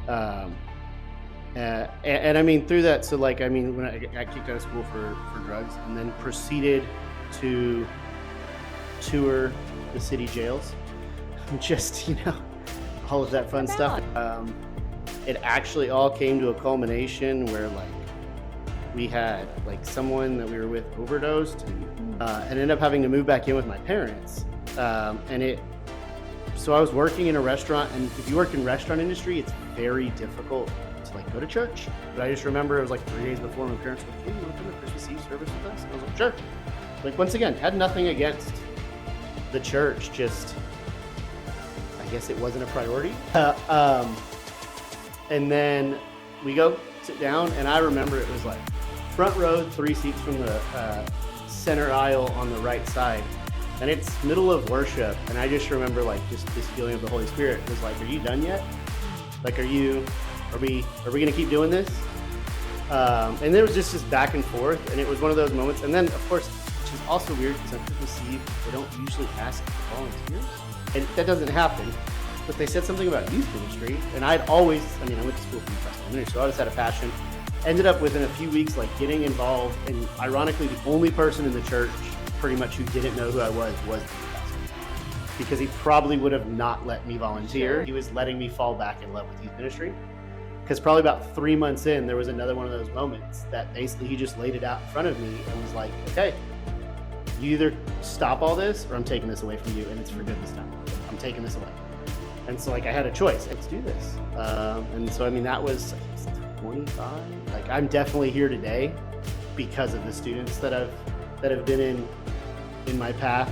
Um, and I mean, through that, so like, I mean, when I got kicked out of school for drugs and then proceeded to tour the city jails, just, all of that fun stuff. It actually all came to a culmination where like we had like someone that we were with overdosed and ended up having to move back in with my parents. So I was working in a restaurant, and if you work in restaurant industry, it's very difficult to like go to church. But I just remember it was like 3 days before my parents were like, "Hey, you want to come to Christmas Eve service with us?" And I was like, "Sure." Like, once again, had nothing against the church, just I guess it wasn't a priority. And then we go sit down, and I remember it was like front row, 3 seats from the center aisle on the right side. And it's middle of worship, and I just remember like just this feeling of the Holy Spirit. It was like, "Are you done yet? Like, are we gonna keep doing this?" And there was just this back and forth, and it was one of those moments. And then, of course, which is also weird because on Christmas Eve they don't usually ask for volunteers, and that doesn't happen. But they said something about youth ministry, and I went to school for youth ministry, so I always had a passion. Ended up within a few weeks like getting involved, and ironically, the only person in the church pretty much who didn't know who I was the pastor, because he probably would have not let me volunteer. Sure. He was letting me fall back in love with youth ministry, because probably about 3 months in, there was another one of those moments that basically he just laid it out in front of me and was like, "Okay, you either stop all this or I'm taking this away from you, and it's for good this time. I'm taking this away." And so like I had a choice. Let's do this. And so I mean that was 25. Like I'm definitely here today because of the students that have been in my path